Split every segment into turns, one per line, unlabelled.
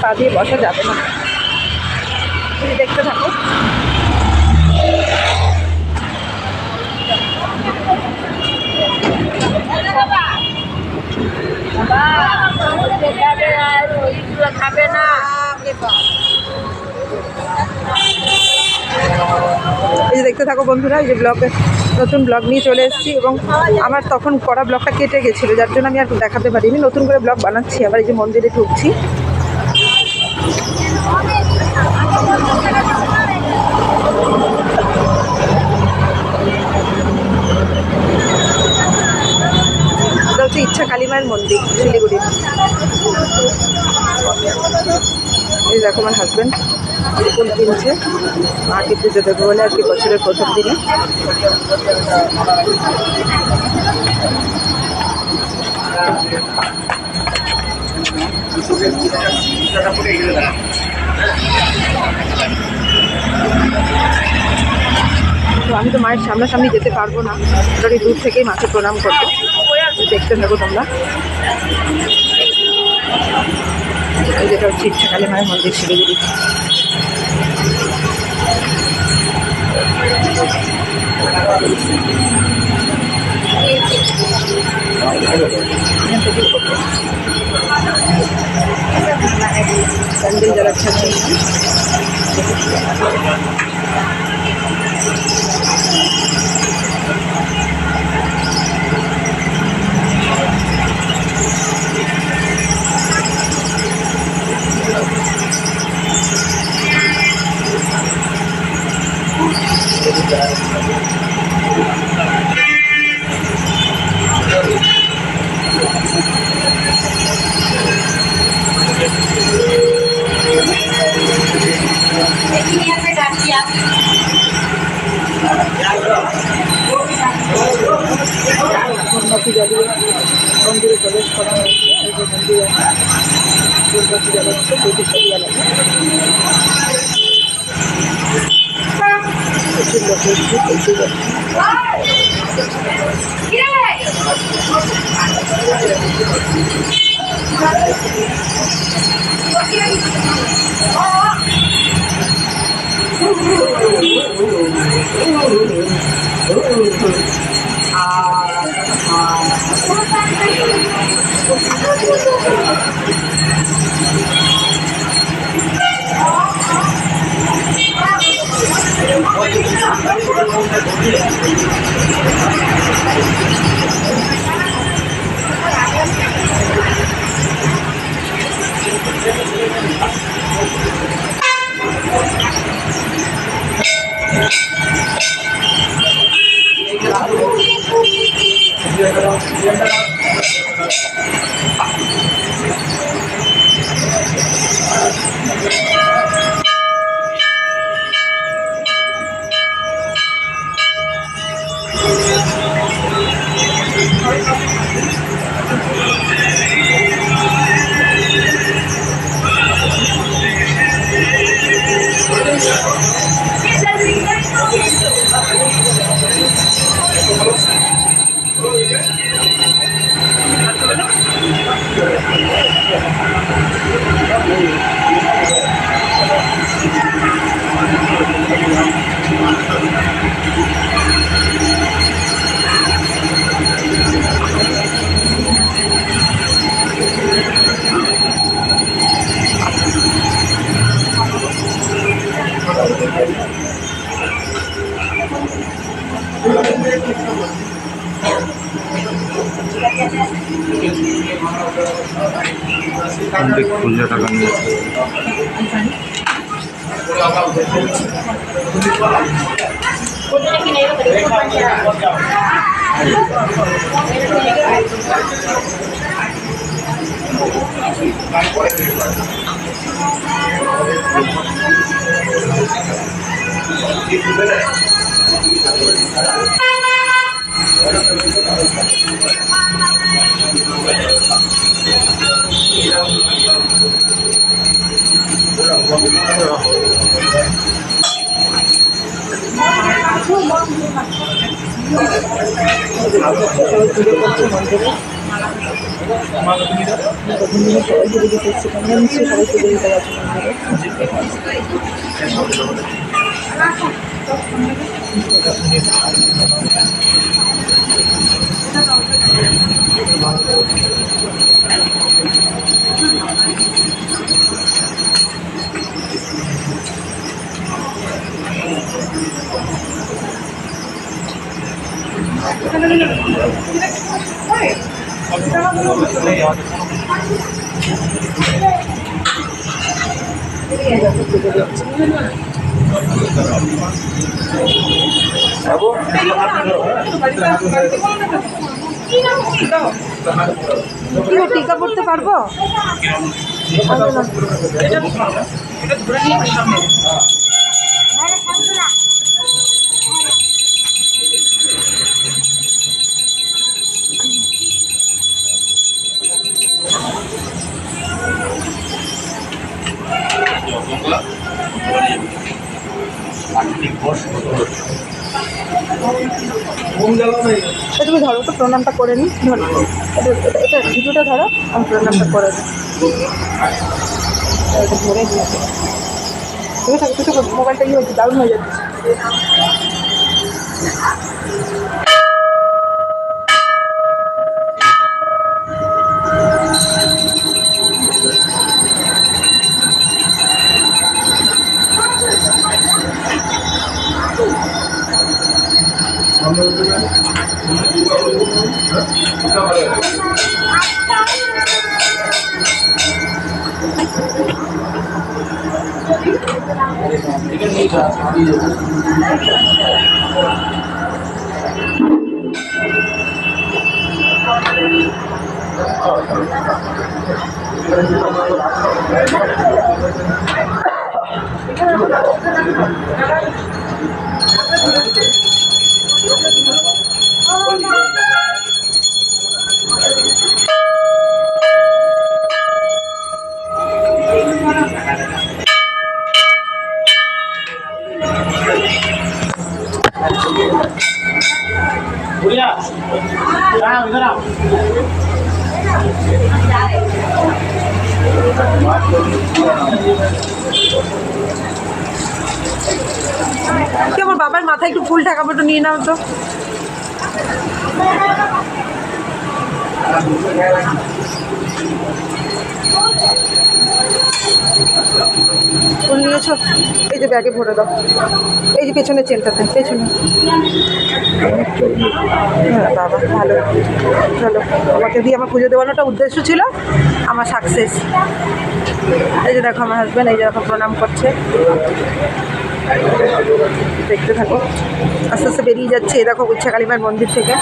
পা দিয়ে বসা যাবে না। তুমি দেখতে থাকো। খাবে না। এই যে দেখতে থাকো বন্ধুরা, এই যে ব্লগে নতুন ব্লগ নিয়ে চলে এসেছি এবং আমার তখন করা ব্লগটা কেটে গেছিলো, যার জন্য আমি আর দেখাতে পারিনি। নতুন করে ব্লগ বানাচ্ছি আবার। এই যে মন্দিরে ঢুকছি। এটা হচ্ছে ইচ্ছা কালী মায়ের মন্দির, শিলিগুড়ি। এই দেখো আমার হাজব্যান্ড ফুল কিনছে মাকে পুজো দেবো বলে, আর কি বছরের প্রথম দিনে। তো আমি তো মায়ের সামনাসামনি যেতে পারবো না, ওই দূর থেকেই মাকে প্রণাম করবো। দেখতে থাকো তোমরা। যেটা হচ্ছে ইচ্ছা কালী মায়ের মন্দির, শিলিগুড়ি। প্যান্ডেল জ্বালাচ্ছে। মোমবাতি জ্বালিয়ে মন্দিরে প্রবেশ করা হয়েছে। এই যে মন্দির মোমবাতি জ্বালাচ্ছে, প্রচুর জ্বালাচ্ছে। প্রচুর লোক এসছে, প্রচুর
অনেক খুঁজে টাকা নিয়ে
প্রথম দিনে সবাই পুজো দিতে এসেছি, তোমরা নিশ্চয়ই সবাই পুজো দিতে গেছো মন্দিরে। কি গো, টিকা পড়তে পারবো? তুমি ধরো তো, প্রণামটা করে নিই। ধরো এটা ভিডিওটা ধরো, আমি প্রণামটা করে নিই। এটা ধরে নিয়ে তুমি থাকো, তুই তো মোবাইলটা ইয়ে হচ্ছে, ডাউন হয়ে যাচ্ছে। কি আমার বাবার মাথায় একটু ফুল ঠাকাবো, একটু নিয়ে নাও তো। ফুল নিয়েছো? এই যে ব্যাগে ভরে দাও, এই যে পেছনের চেনটাতে, পেছনে। হ্যাঁ বাবা, ভালো, চলো। আমাকে দিয়ে আমার পুজো দেওয়ানোটা উদ্দেশ্য ছিল, আমার সাকসেস। এই যে দেখো আমার হাজব্যান্ড, এই যে দেখো প্রণাম করছে। দেখতে থাকো, আস্তে আস্তে বেরিয়ে যাচ্ছে। এই দেখো উচ্ছা কালীমার মন্দির থেকে।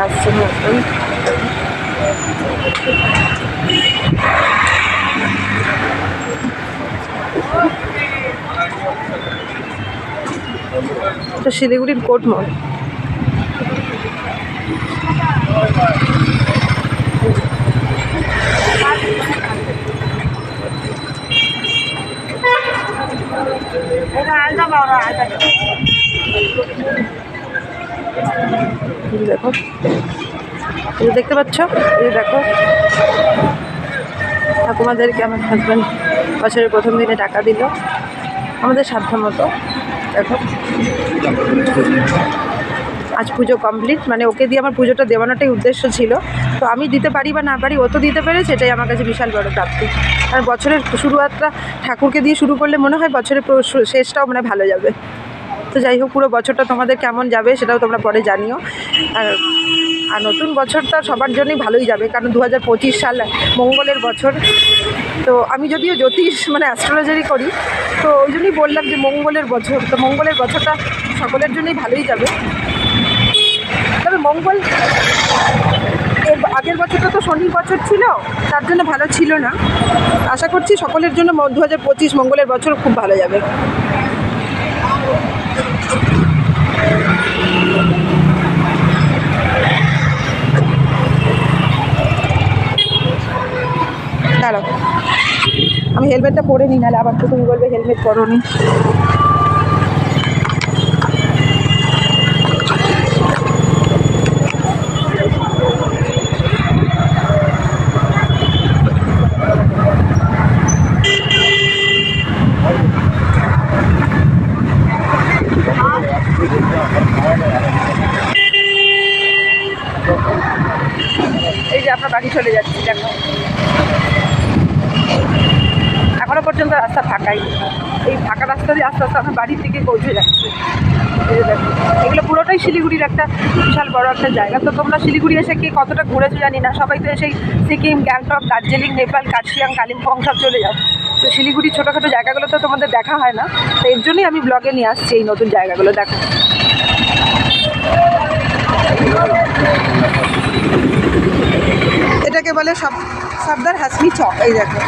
আসছে না একদম। তো শিলিগুড়ির কোর্ট মল। দেখো, এই দেখতে পাচ্ছ, এই দেখো ঠাকুমাদেরকে আমার হাজব্যান্ড বছরের প্রথম দিনে টাকা দিল আমাদের সাধ্য মতো। দেখো আজ পুজো কমপ্লিট, মানে ওকে দিয়ে আমার পুজোটা দেওয়ানোটাই উদ্দেশ্য ছিল। তো আমি দিতে পারি বা না পারি, ও তো দিতে পেরেছে, এটাই আমার কাছে বিশাল বড় প্রাপ্তি। আর বছরের শুরুয়াতটা ঠাকুরকে দিয়ে শুরু করলে মনে হয় বছরের শেষটাও মানে ভালো যাবে। তো যাই হোক, পুরো বছরটা তোমাদের কেমন যাবে সেটাও তোমরা পরে জানিও। আর নতুন বছরটা সবার জন্যই ভালোই যাবে, কারণ 2025 সাল মঙ্গলের বছর। তো আমি যদিও জ্যোতিষ মানে অ্যাস্ট্রোলজারি করি, তো ওই জন্যই বললাম যে মঙ্গলের বছর। তো মঙ্গলের বছরটা সকলের জন্যই ভালোই যাবে। তবে মঙ্গল আগের বছরটা তো শনির বছর ছিল, তার জন্য ভালো ছিল না। আশা করছি সকলের জন্য 2025 মঙ্গলের বছর খুব ভালো যাবে। দাঁড়াও, আমি হেলমেটটা পরে নিই, নাহলে আবার তো তুমি বলবে হেলমেট পরো নি। এই যে আপনার বাড়ি চলে যাচ্ছি, দেখো এখনো পর্যন্ত রাস্তা ফাঁকাই। এই ফাঁকা রাস্তা দিয়ে আস্তে আস্তে আমার বাড়ির দিকে পৌঁছে যাচ্ছে। এই যে দেখো, এগুলো পুরোটাই শিলিগুড়ির একটা বিশাল বড় একটা জায়গা। তো তোমরা শিলিগুড়ি এসে কে কতটা ঘুরেছো জানি না, সবাই তো এসেই সিকিম, গ্যাংটক, দার্জিলিং, নেপাল, কার্শিয়াং, কালিম্পং সব চলে যাও। তো শিলিগুড়ির ছোটোখাটো জায়গাগুলো তো তোমাদের দেখা হয় না, তো এর জন্যই আমি ব্লগে নিয়ে আসছি এই নতুন জায়গাগুলো। দেখো এটাকে বলে সর্দার হাসমি চক। এই দেখো,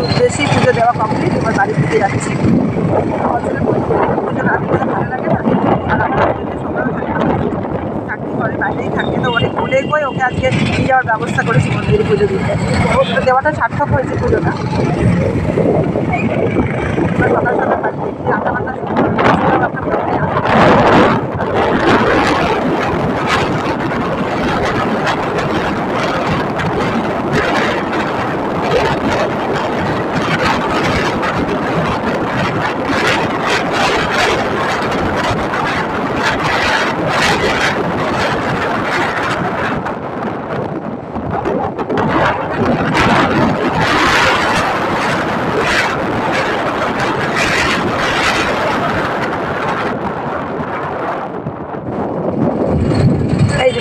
উদ্দেশ্যেই পুজো দেওয়া কমপ্লিট। এবার বাড়ির দিকে যাচ্ছি। বছরের পুজো না দিলে ভালো লাগে না। আর আমার সকালে থাকতে ঘরে বাইরেই থাকে, তো অনেক ভুলে গিয়ে ওকে আজকে নিয়ে যাওয়ার ব্যবস্থা করেছি মন্দিরে পুজো দিতে। তো দেওয়াটা সার্থক হয়েছে পুজোটা। এবার সকাল সকাল বাড়িতে রান্না বান্না শুরু করে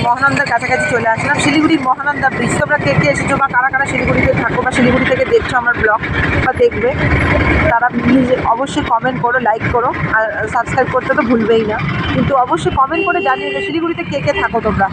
মহানন্দার কাছাকাছি চলে আসলাম। শিলিগুড়ির মহানন্দা ব্রিজ, তোমরা কে কে এসেছো বা কারা কারা শিলিগুড়িতে থাকো বা শিলিগুড়ি থেকে দেখছো আমার ব্লগ বা দেখবে, তারা প্লিজ অবশ্যই কমেন্ট করো, লাইক করো, আর সাবস্ক্রাইব করতে তো ভুলবেই না। কিন্তু অবশ্যই কমেন্ট করে জানিয়ে যে শিলিগুড়িতে কে কে থাকো তোমরা।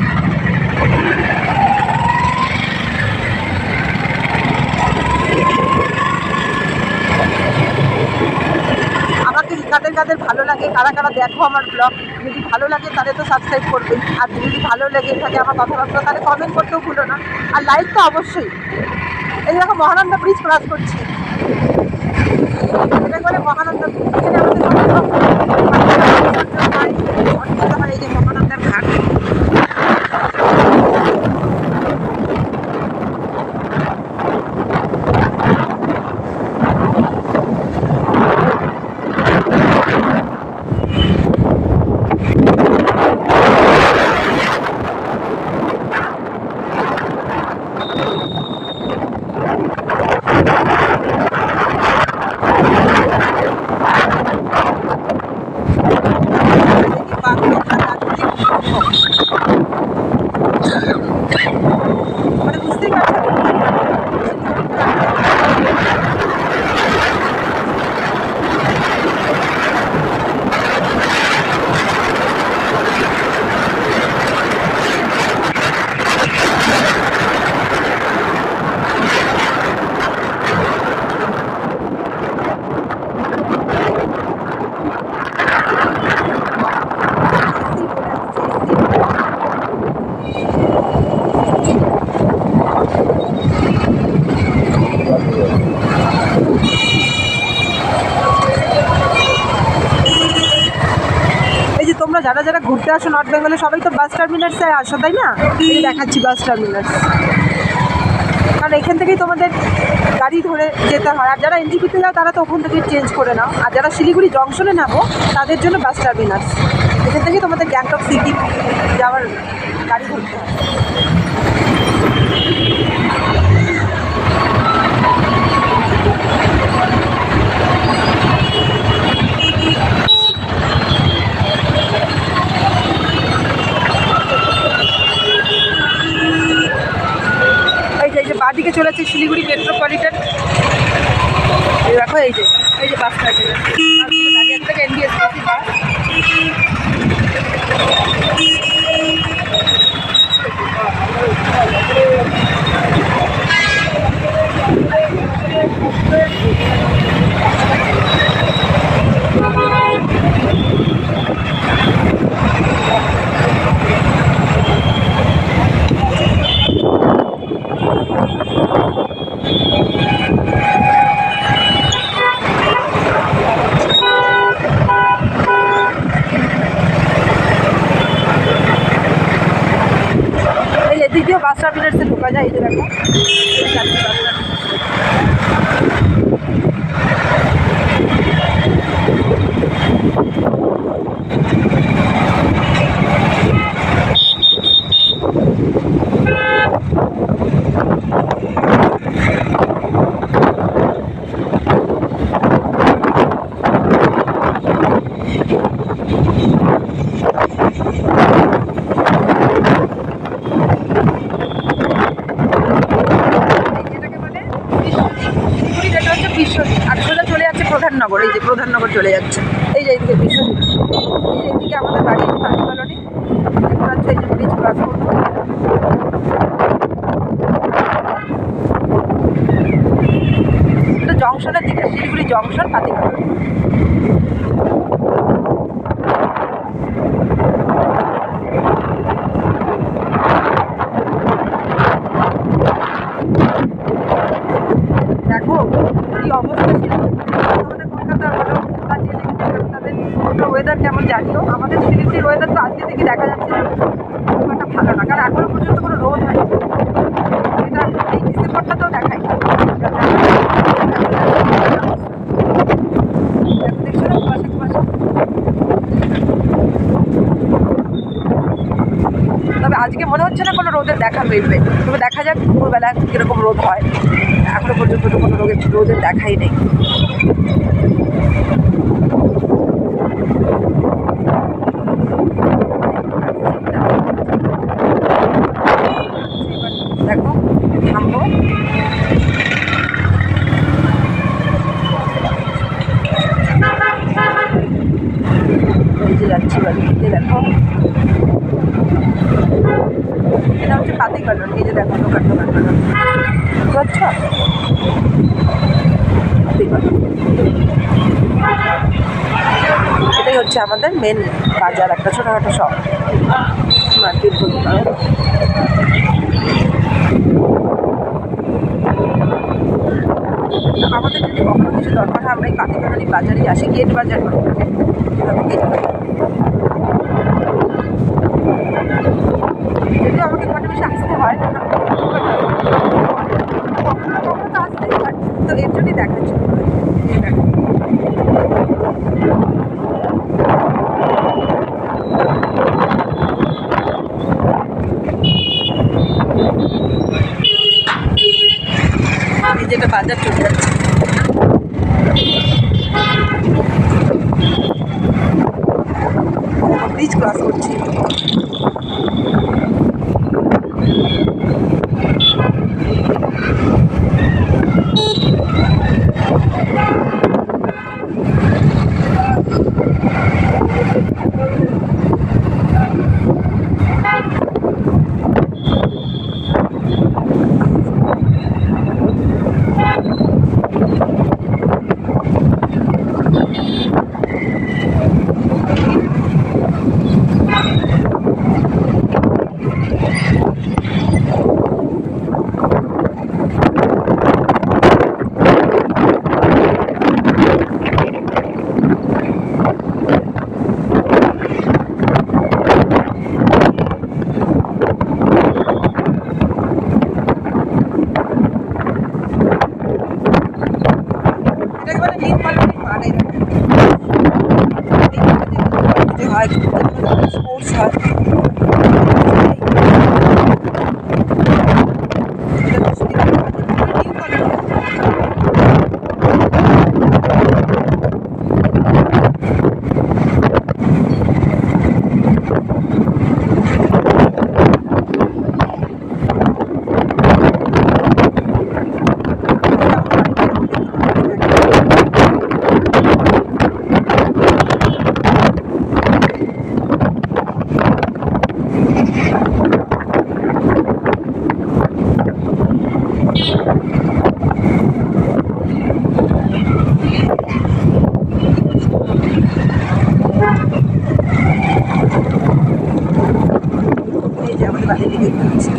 আমাকে কাদের কাদের ভালো লাগে, কারা কারা দেখো আমার ব্লগ, যদি ভালো লাগে তাহলে তো সাবস্ক্রাইব করবে, আর যদি ভালো লেগে থাকে আমার কথাবার্তা তাহলে কমেন্ট করতেও ভুলো না, আর লাইক তো অবশ্যই। এই দেখো মহানন্দা ব্রিজ ক্রস করছি, এটা বলে মহানন্দা ব্রিজ। এখানে আমাদের এই যে মহানন্দার ঘাট। যারা যারা ঘুরতে আসো নর্থ বেঙ্গলে সবাই তো বাস টার্মিনাসে আসো, তাই না? এই দেখাচ্ছি বাস টার্মিনাস, কারণ এখান থেকেই তোমাদের গাড়ি ধরে যেতে হয়। আর যারা এনজিপিতে যাও তারা তো ওখান থেকে চেঞ্জ করে নাও, আর যারা শিলিগুড়ি জংশনে নামো তাদের জন্য বাস টার্মিনাস। এখান থেকেই তোমাদের গ্যাংটক সিটি যাওয়ার গাড়ি ধরতে হয়। এই যে বাঁদিকে চলে যাচ্ছে শিলিগুড়ি মেট্রোপলিটন। এই দেখো এই যে বাস টার্মিনাস, দাঁড়িয়ে থেকে এনডিএসসি বাস। এদিক দিয়েও বাস টার্মিনাসে ঢোকা যায়, এই যে দেখো আর সোজা চলে যাচ্ছে প্রধাননগর। এই যে প্রধাননগর চলে যাচ্ছে, এই যে এইদিকে বিশ্বজিৎ, এই যে এইদিকে আমাদের বাড়ি ফার্স্ট কলোনি। এখন হচ্ছে এই যে ব্রিজ ক্রস করবো। এটা জংশনের দিকে, শিলিগুড়ি জংশন পাতিকলোনি। দেখো কি অবস্থা ছিল আমাদের কলকাতার, বলো বা জেলে তাদের ওয়েদার কেমন জানিও। আমাদের শিলিগুড়ির ওয়েদার তো আজকে থেকে দেখা যাচ্ছে না খুব একটা ভালো না, কারণ এখনো পর্যন্ত কোনো রোদ হয়নি। এটা এই ডিসেম্বরটাতেও দেখাই দেখছো না কুয়াশা কুয়াশা। তবে আজকে মনে হচ্ছে না কোনো রোদের দেখা মিলবে, তবে দেখা যাক দুপুরবেলা কীরকম রোদ হয়। এখনো পর্যন্ত তো কোনো রোদের দেখাই নেই। দেখো থামবো, এই যে যাচ্ছি বাড়িতে। দেখো এটা হচ্ছে পাতিকলোনি, এই যে দেখো দোকান আচ্ছা এটাই হচ্ছে আমাদের মেন বাজার, একটা ছোটোখাটো শপ মার্কেট বলতে পারো। আমাদের যদি কখনো কিছু দরকার হয় আমরা এই পাতিকলোনি বাজারেই আসি, গেট বাজার করে। যদিও আমাকে ঘরে বেশি আসতে হয় না, কখনো কখনো তো আসতেই হয়, তো এর জন্যই দেখাচ্ছি। আমি যেটা বাজার চলে যাচ্ছে, ব্রিজ ক্রস করছি। হয়, স্পোর্টস হয়। এই যে আমাদের বাড়ির দিকে আছে।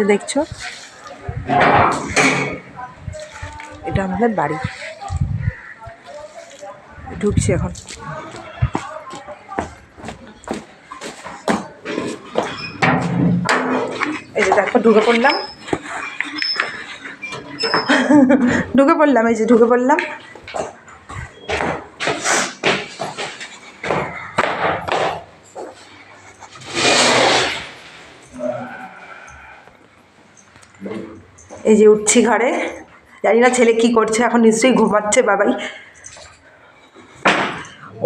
যে দেখছো, এটা আমাদের বাড়ি। ঢুকছি এখন। এই যে দেখো ঢুকে পড়লাম, এই যে ঢুকে পড়লাম। এই যে উঠছি ঘরে, জানি না ছেলে কি করছে, এখন নিশ্চয়ই ঘুমাচ্ছে বাবাই।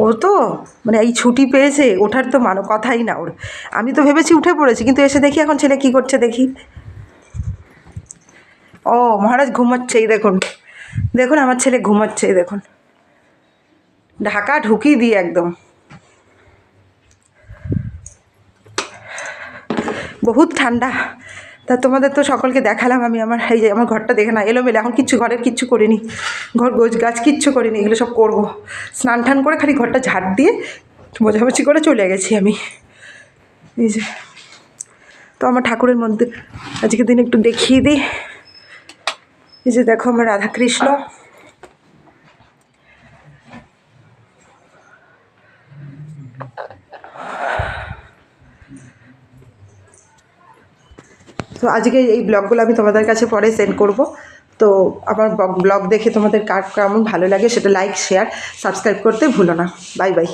ও তো মানে এই ছুটি পেয়েছে, ওঠার তো কথাই না ওর। আমি তো ভেবেছি উঠে পড়েছি, কিন্তু এসে দেখি এখন ছেলে কি করছে দেখি। ও মহারাজ ঘুমাচ্ছে, এই দেখুন, দেখুন আমার ছেলে ঘুমাচ্ছে, এই দেখুন, ঢাকা ঢুকিয়ে দিয়ে একদম। বহুত ঠান্ডা। তা তোমাদের তো সকলকে দেখালাম আমি আমার, এই যে আমার ঘরটা দেখে না, এলোমেলো, এখন ঘরের কিচ্ছু করিনি, ঘর গোছ গাছ কিচ্ছু করিনি, এগুলো সব করবো। স্নান টান করে খালি ঘরটা ঝাড় দিয়ে মোছামুছি করে চলে গেছি আমি। এই যে তো আমার ঠাকুরের মন্দির আজকের দিন একটু দেখিয়ে দিই। এই যে দেখো আমার রাধাকৃষ্ণ, তো আজকে এই ব্লগগুলো আমি তোমাদের কাছে পরে সেন্ড করব। তো আমার ব্লগ দেখে তোমাদের কার কেমন ভালো লাগে সেটা লাইক, শেয়ার, সাবস্ক্রাইব করতে ভুলো না। Bye bye.